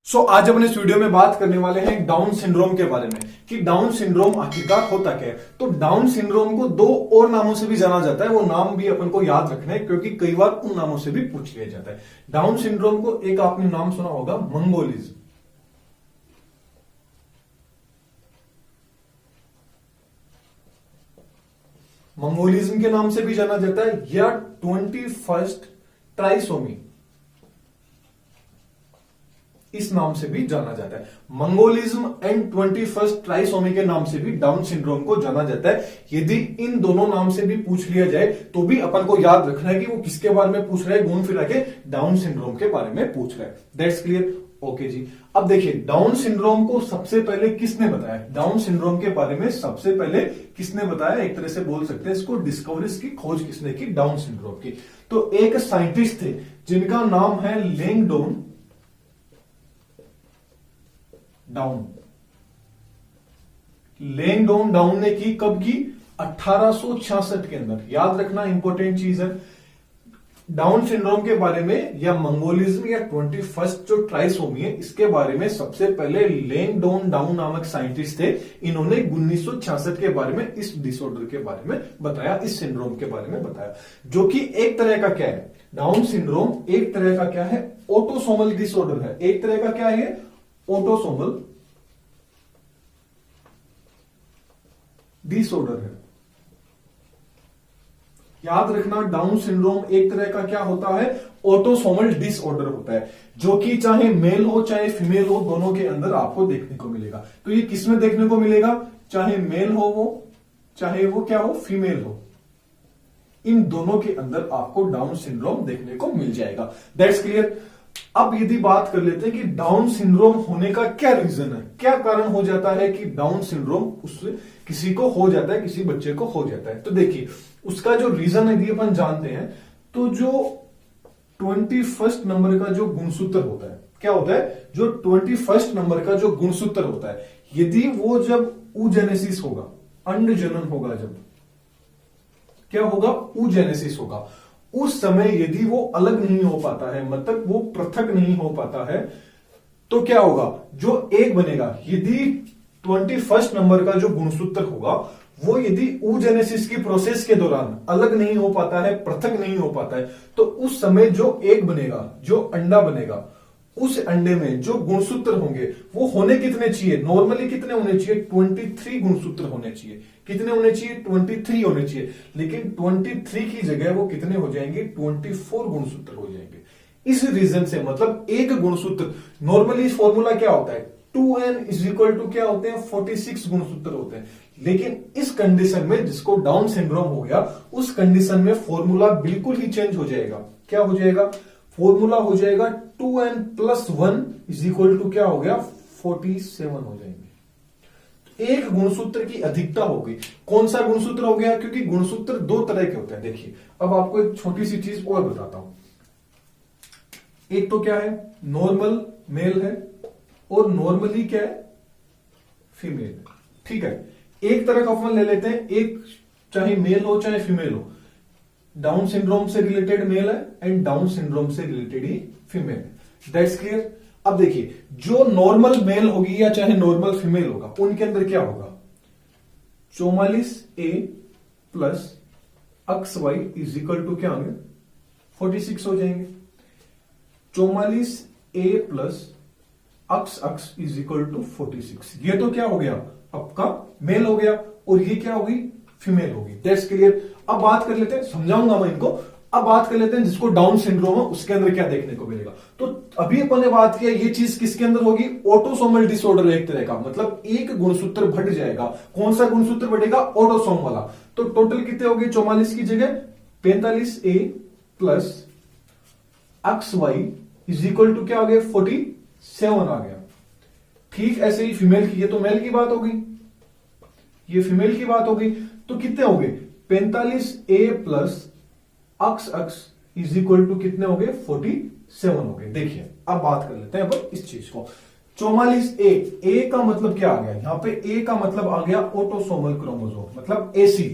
आज अपन इस वीडियो में बात करने वाले हैं डाउन सिंड्रोम के बारे में कि डाउन सिंड्रोम आखिरकार होता क्या है। तो डाउन सिंड्रोम को दो और नामों से भी जाना जाता है, वो नाम भी अपन को याद रखना है क्योंकि कई बार उन नामों से भी पूछ लिया जाता है। डाउन सिंड्रोम को एक आपने नाम सुना होगा मंगोलिज्म, मंगोलिज्म के नाम से भी जाना जाता है या 21st ट्राइसोमी इस नाम से भी जाना जाता है। मंगोलिज्म एंड 21st ट्राइसोमी के नाम से भी डाउन सिंड्रोम को जाना जाता है। यदि इन दोनों नाम से भी पूछ लिया जाए तो भी अपन को याद रखना है कि वो किसके बारे में पूछ रहा है, घूम फिरा के डाउन सिंड्रोम के बारे में पूछ रहा है। दैट्स क्लियर, ओके जी। अब देखिए डाउन सिंड्रोम को सबसे पहले किसने बताया, डाउन सिंड्रोम के बारे में सबसे पहले किसने बताया, एक तरह से बोल सकते हैं इसको डिस्कवरी की खोज किसने की, डाउन सिंड्रोम की। तो एक साइंटिस्ट थे जिनका नाम है लैंगडोन डाउन। लैंगडोन डाउन ने की, कब की, 1866 के अंदर। याद रखना इंपॉर्टेंट चीज है, डाउन सिंड्रोम के बारे में या मंगोलिज्म या 21st जो ट्राइसोमी है इसके बारे में सबसे पहले लैंगडोन डाउन नामक साइंटिस्ट थे। इन्होंने 1966 के बारे में इस डिसऑर्डर के बारे में बताया, इस सिंड्रोम के बारे में बताया, जो कि एक तरह का क्या है, डाउन सिंड्रोम एक तरह का क्या है, ऑटोसोमल डिसऑर्डर है। एक तरह का क्या है, ऑटोसोमल डिसऑर्डर है। याद रखना डाउन सिंड्रोम एक तरह का क्या होता है, ऑटोसोमल डिसऑर्डर होता है, जो कि चाहे मेल हो चाहे फीमेल हो दोनों के अंदर आपको देखने को मिलेगा। तो ये किसमें देखने को मिलेगा, चाहे मेल हो वो, चाहे वो क्या हो, फीमेल हो, इन दोनों के अंदर आपको डाउन सिंड्रोम देखने को मिल जाएगा। That's clear. अब यदि बात कर लेते हैं कि डाउन सिंड्रोम होने का क्या रीजन है, क्या कारण हो जाता है कि डाउन सिंड्रोम उससे किसी को हो जाता है, किसी बच्चे को हो जाता है। तो देखिए उसका जो रीजन यदि अपन जानते हैं तो जो 21st नंबर का जो गुणसूत्र होता है, क्या होता है, जो 21st नंबर का जो गुणसूत्र होता है, यदि वो जब ऊजेनेसिस होगा, अंड जनन होगा, जब क्या होगा, ऊजेनेसिस होगा, उस समय यदि वो अलग नहीं हो पाता है, मतलब वो पृथक नहीं हो पाता है, तो क्या होगा, जो एक बनेगा, यदि 21st नंबर का जो गुणसूत्र होगा वो यदि ऊजेनेसिस की प्रोसेस के दौरान अलग नहीं हो पाता है, पृथक नहीं हो पाता है, तो उस समय जो एक बनेगा, जो अंडा बनेगा, उस अंडे में जो गुणसूत्र होंगे वो होने कितने चाहिए, नॉर्मली कितने होने चाहिए, 23 गुणसूत्र होने चाहिए। कितने होने चाहिए, 23 होने चाहिए। लेकिन 23 की जगह वो कितने हो जाएंगे, 24 गुणसूत्र हो जाएंगे। इस रीजन से, मतलब एक गुणसूत्र, नॉर्मली फॉर्मूला क्या होता है, 2n इज इक्वल टू क्या होते हैं, 46 गुणसूत्र होते हैं। लेकिन इस कंडीशन में जिसको डाउन सिंड्रोम हो गया, उस कंडीशन में फॉर्मूला बिल्कुल ही चेंज हो जाएगा। क्या हो जाएगा, फॉर्मूला हो जाएगा 2n + 1 इज इक्वल टू क्या हो गया, 47 हो जाएंगे। एक गुणसूत्र की अधिकता हो गई। कौन सा गुणसूत्र हो गया, क्योंकि गुणसूत्र दो तरह के होते हैं। देखिए अब आपको एक छोटी सी चीज और बताता हूं। एक तो क्या है, नॉर्मल मेल है और नॉर्मली क्या है, फीमेल। ठीक है, एक तरह का अपन ले लेते हैं, एक चाहे मेल हो चाहे फीमेल हो, डाउन सिंड्रोम से रिलेटेड मेल है एंड डाउन सिंड्रोम से रिलेटेड ही फीमेल है। That's clear. अब देखिए जो नॉर्मल मेल होगी या चाहे नॉर्मल फीमेल होगा, उनके अंदर क्या होगा, 44A plus XY is equal to क्या होंगे, 46 हो जाएंगे। 44A plus XX is equal to 46। ये तो क्या हो गया, आपका मेल हो गया, और ये क्या होगी, फीमेल होगी। That's clear. अब बात कर लेते हैं, समझाऊंगा मैं इनको। अब बात कर लेते हैं जिसको डाउन सिंड्रोम है उसके अंदर क्या देखने को मिलेगा। तो अभी अपन ने बात किया, ये चीज किसके अंदर होगी, ऑटोसोमल डिसऑर्डर एक तरह का, मतलब एक गुणसूत्र बढ़ जाएगा। कौन सा गुणसूत्र बढ़ेगा, ऑटोसोम वाला। तो टोटल कितने हो गए, 44 की जगह 45A plus XY is equal to क्या हो गया, 47 आ गया। ठीक ऐसे ही फीमेल की, ये तो मेल की बात हो गई, ये फीमेल की बात हो गई। तो कितने हो गए, 45A plus XX is equal to कितने हो गए, 47 हो गए। देखिए अब बात कर लेते हैं अब इस चीज को। 44A, A का मतलब क्या आ गया, यहां पे A का मतलब आ गया ऑटोसोमल क्रोमोसोम, मतलब AC।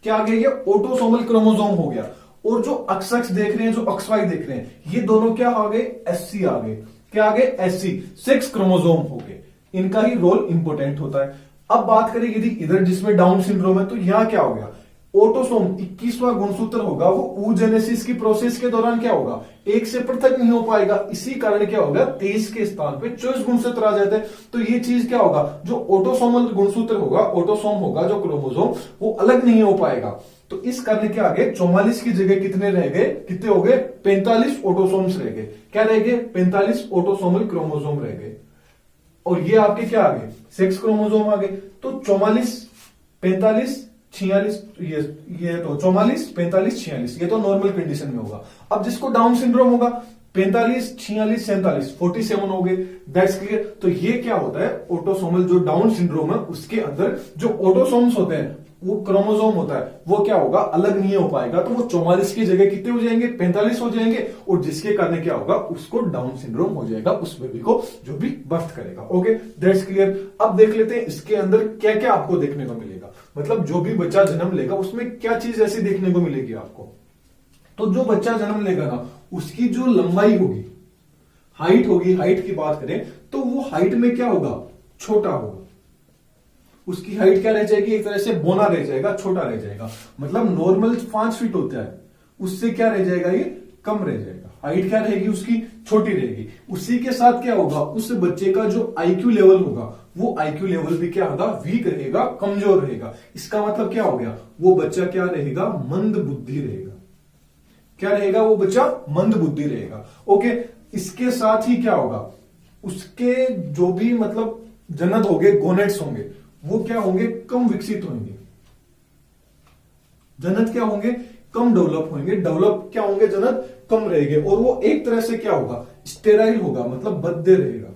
क्या आ गया, ये ऑटोसोमल क्रोमोसोम हो गया। और जो XX देख रहे हैं, जो XY देख रहे हैं, ये दोनों क्या आ गए, SC आ गए। क्या आ गए, SC, 6 क्रोमोसोम हो गए, इनका ही रोल इंपॉर्टेंट होता है। अब बात करें यदि इधर जिसमें डाउन सिंड्रोम है, तो यहां क्या हो गया, ऑटोसोम 21वां गुणसूत्र होगा, वो oogenesis की प्रोसेस के दौरान क्या होगा, एक से पृथक नहीं हो पाएगा, इसी कारण क्या होगा, 23 के स्थान पे 24 गुणसूत्र आ जाते हैं। तो ये चीज क्या होगा, जो ऑटोसोमल गुणसूत्र होगा, ऑटोसोम होगा जो क्रोमोसोम, वो अलग नहीं हो पाएगा। तो इस कारण के आगे 44 की जगह कितने रह गए, कितने हो गए, 45 ऑटोसोम्स रह गए। क्या रह गए, 45 ऑटोसोमल क्रोमोसोम रह गए, और ये आपके क्या आ गए, 6 क्रोमोसोम आ गए। तो 44, 45, 46, ये तो 44, 45, 46, ये तो नॉर्मल कंडीशन में होगा। अब जिसको डाउन सिंड्रोम होगा, 45, 46, 47, 47 हो गए, दैट्स क्लियर। तो ये क्या होता है, ऑटोसोमल जो डाउन सिंड्रोम है उसके अंदर जो ऑटोसोम्स होते हैं, वो क्रोमोसोम होता है, वो क्या होगा, अलग नहीं हो पाएगा। तो वो 44 की जगह कितने हो जाएंगे, 45 हो जाएंगे, और जिसके कारण क्या होगा, उसको डाउन सिंड्रोम हो जाएगा, उस बेबी को जो भी बर्थ करेगा। Okay, that's clear. अब देख लेते हैं इसके अंदर क्या क्या आपको देखने को मिलेगा, मतलब जो भी बच्चा जन्म लेगा उसमें क्या चीज ऐसी देखने को मिलेगी आपको। तो जो बच्चा जन्म लेगा ना, उसकी जो लंबाई होगी, हाइट होगी, हाइट की बात करें तो वो हाइट में क्या होगा, छोटा होगा। उसकी हाइट क्या रह जाएगी, एक तरह से बोना रह जाएगा, छोटा रह जाएगा। मतलब नॉर्मल 5 फीट होता है, उससे क्या रह जाएगा, ये कम रह जाएगा। हाइट क्या रहेगी उसकी, छोटी रहेगी। उसी के साथ क्या होगा, उस बच्चे का जो IQ लेवल होगा, वो IQ लेवल भी क्या होगा, वीक रहेगा, कमजोर रहेगा। इसका मतलब क्या हो गया, वो बच्चा क्या रहेगा, मंद बुद्धि रहेगा। क्या रहेगा, वो बच्चा मंद बुद्धि रहेगा। ओके, इसके साथ ही क्या होगा, उसके जो भी मतलब जनन होंगे, गोनेट्स होंगे, वो क्या होंगे, कम विकसित होंगे। जनन क्या होंगे, कम डेवलप होंगे। डेवलप क्या होंगे, जनन कम रहेंगे। और वो एक तरह से क्या होगा, स्टेराइल होगा, मतलब बद्ध रहेगा।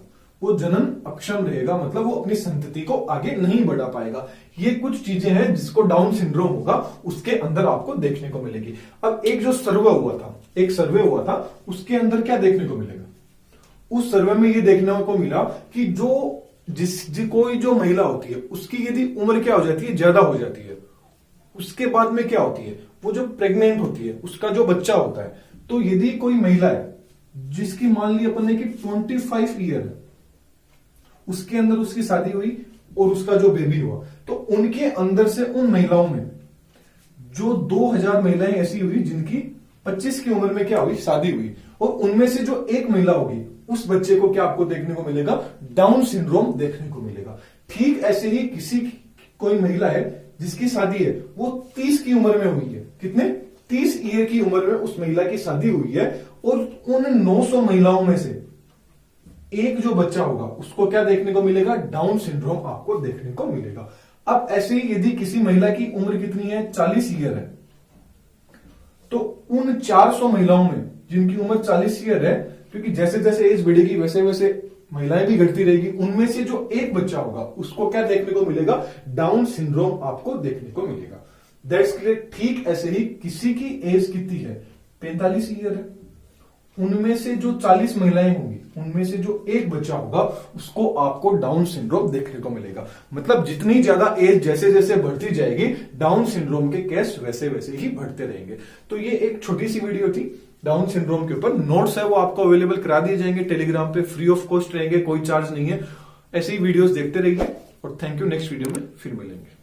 वो जनन अक्षम रहेगा, मतलब वो अपनी संतति को आगे नहीं बढ़ा पाएगा। ये कुछ चीजें हैं जिसको डाउन सिंड्रोम होगा, उसके अंदर आपको देखने को मिलेगी। अब एक जो सर्वे हुआ था, एक सर्वे हुआ था, उसके अंदर क्या देखने को मिलेगा, उस सर्वे में ये देखने को मिला कि कोई जो महिला होती है, उसकी यदि उम्र क्या हो जाती है, ज्यादा हो जाती है, उसके बाद में क्या होती है, वो जो प्रेग्नेंट होती है, उसका जो बच्चा होता है, तो यदि कोई महिला है जिसकी मान ली अपन ने कि 25 ईयर है, उसके अंदर उसकी शादी हुई और उसका जो बेबी हुआ, तो उनके अंदर से उन महिलाओं में जो 2000 महिलाएं ऐसी हुई जिनकी 25 की उम्र में क्या हुई, शादी हुई, और उनमें से जो एक महिला होगी, उस बच्चे को क्या आपको देखने को मिलेगा, डाउन सिंड्रोम देखने को मिलेगा। ठीक ऐसे ही कोई महिला है जिसकी शादी है, वो 30 की उम्र में हुई है। कितने, 30 ईयर की उम्र में उस महिला की शादी हुई है, और उन 900 महिलाओं में से एक जो बच्चा होगा, उसको क्या देखने को मिलेगा, डाउन सिंड्रोम आपको देखने को मिलेगा। अब ऐसे ही यदि किसी महिला की उम्र कितनी है, 40 ईयर है, तो उन 400 महिलाओं में जिनकी उम्र 40 ईयर है, क्योंकि जैसे जैसे एज बढ़ेगी वैसे वैसे महिलाएं भी घटती रहेगी, उनमें से जो एक बच्चा होगा, उसको क्या देखने को मिलेगा, डाउन सिंड्रोम आपको देखने को मिलेगा। That's clear. ठीक ऐसे ही किसी की एज कितनी है, 45 ईयर है, उनमें से जो 40 महिलाएं होंगी, उनमें से जो एक बच्चा होगा, उसको आपको डाउन सिंड्रोम देखने को मिलेगा। मतलब जितनी ज्यादा एज जैसे जैसे बढ़ती जाएगी, डाउन सिंड्रोम के केस वैसे वैसे ही बढ़ते रहेंगे। तो ये एक छोटी सी वीडियो थी डाउन सिंड्रोम के ऊपर। नोट्स है वो आपको अवेलेबल करा दिए जाएंगे टेलीग्राम पे, फ्री ऑफ कॉस्ट रहेंगे, कोई चार्ज नहीं है। ऐसे ही वीडियोस देखते रहिए, और थैंक यू। नेक्स्ट वीडियो में फिर मिलेंगे।